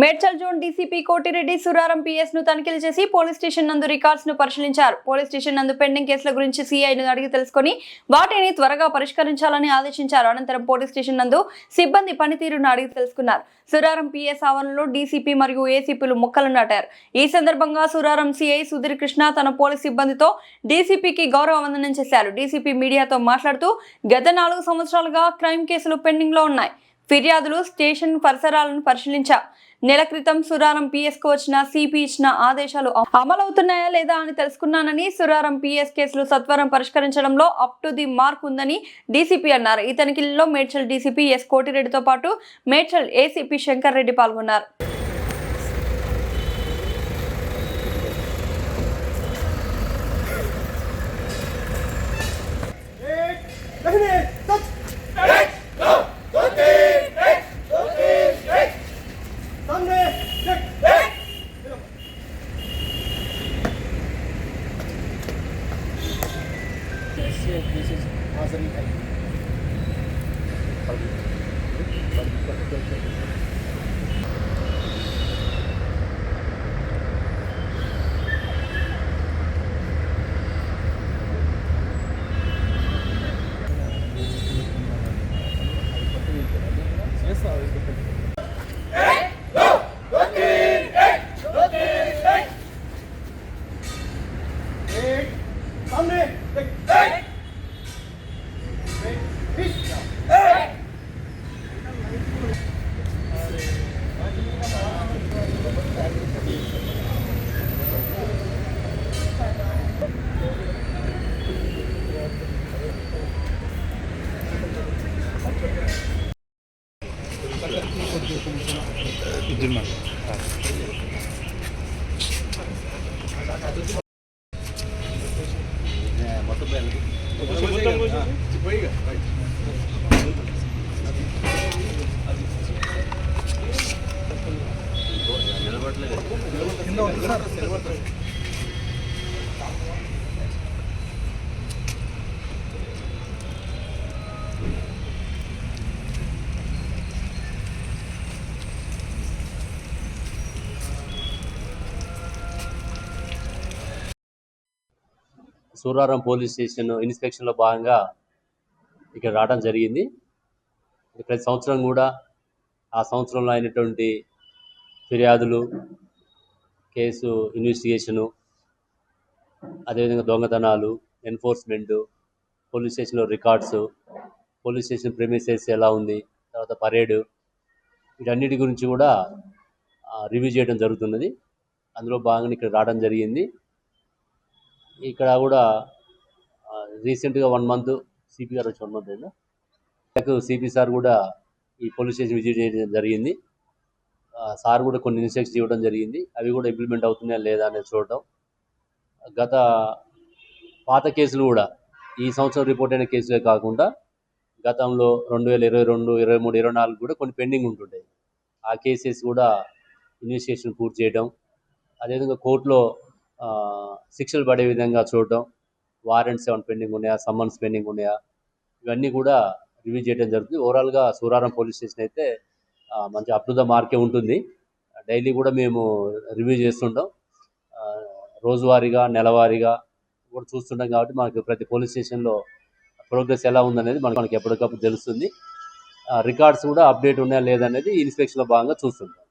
Medchal zone DCP Koti Reddy Suraram PS ను తనిఖీలు చేసి పోలీస్ స్టేషన్ నందు రికార్డ్స్ ను పరిశీలించారు. పోలీస్ స్టేషన్ నందు పెండింగ్ కేసుల గురించి సీఐను అడిగి తెలుసుకుని వాటిని త్వరగా పరిష్కరించాలని ఆదేశించారు. అనంతరం పోలీస్ స్టేషన్ నందు సిబ్బంది పనితీరును అడిగి తెలుసుకున్నారు. సురారం పిఎస్ ఆవరణలో డీసీపీ మరియు ఏసీపీలు మొక్కలు నాటారు. ఈ సందర్భంగా సురారం సీఐ సుధీర్ కృష్ణ తన పోలీస్ సిబ్బందితో డీసీపీకి గౌరవ వందనం చేశారు. డీసీపీ మీడియాతో మాట్లాడుతూ గత 4 సంవత్సరాలుగా క్రైమ్ కేసులు పెండింగ్ లో ఉన్నాయి. ఫిర్యాదులు స్టేషన్ పరిసరాలను పరిశీలించా. నెల క్రితం సురారం పిఎస్ కు వచ్చిన సిపి ఇచ్చిన ఆదేశాలు అమలవుతున్నాయా లేదా అని తెలుసుకున్నానని, సురారం పిఎస్ కేసులు సత్వరం పరిష్కరించడంలో అప్ టు ది మార్క్ ఉందని డీసీపీ అన్నారు. ఈ తనిఖీల్లో మేడ్చల్ డీసీపీ ఎస్ కోటిరెడ్డితో పాటు మేడ్చల్ ఏసీపీ శంకర్ రెడ్డి పాల్గొన్నారు. సూరారం పోలీస్ స్టేషన్ ఇన్స్పెక్షన్లో భాగంగా ఇక్కడ రావడం జరిగింది. ప్రతి సంవత్సరం కూడా ఆ సంవత్సరంలో అయినటువంటి ఫిర్యాదులు, కేసు ఇన్వెస్టిగేషను, అదేవిధంగా దొంగతనాలు, ఎన్ఫోర్స్మెంటు, పోలీస్ స్టేషన్లో రికార్డ్స్, పోలీస్ స్టేషన్ ప్రెమిసెస్ ఎలా ఉంది, తర్వాత పరేడు, వీటన్నిటి గురించి కూడా రివ్యూ చేయడం జరుగుతున్నది. అందులో భాగంగా ఇక్కడ రావడం జరిగింది. ఇక్కడ కూడా రీసెంట్గా 1 మంత్ సిపి గారు వచ్చి 1 మంత్ అయినా సిపి సార్ కూడా ఈ పోలీస్ స్టేషన్ విజిట్ చేయడం జరిగింది. సార్ కూడా కొన్ని ఇన్స్ట్రక్షన్స్ ఇవ్వడం జరిగింది. అవి కూడా ఇంప్లిమెంట్ అవుతున్నాయా లేదా అనేది చూడటం. గత పాత కేసులు కూడా ఈ సంవత్సరం రిపోర్ట్ అయిన కేసులే కాకుండా గతంలో 2022, 23, 24 కూడా కొన్ని పెండింగ్ ఉంటుంటాయి. ఆ కేసెస్ కూడా ఇన్వెస్టిగేషన్ పూర్తి చేయడం, అదేవిధంగా కోర్టులో శిక్షలు పడే విధంగా చూడటం, వారెంట్స్ ఏమైనా పెండింగ్ ఉన్నాయా, సమ్మన్స్ పెండింగ్ ఉన్నాయా, ఇవన్నీ కూడా రివ్యూ చేయడం జరుగుతుంది. ఓవరాల్గా సూరారం పోలీస్ స్టేషన్ అయితే మంచి అప్ టు ద మార్కే ఉంటుంది. డైలీ కూడా మేము రివ్యూ చేస్తుంటాం. రోజువారీగా, నెలవారీగా కూడా చూస్తుంటాం. కాబట్టి మనకు ప్రతి పోలీస్ స్టేషన్లో ప్రోగ్రెస్ ఎలా ఉందనేది మనకి ఎప్పటికప్పుడు తెలుస్తుంది. రికార్డ్స్ కూడా అప్డేట్ ఉన్నాయా లేదనేది ఇన్స్పెక్షన్లో భాగంగా చూస్తుంటాం.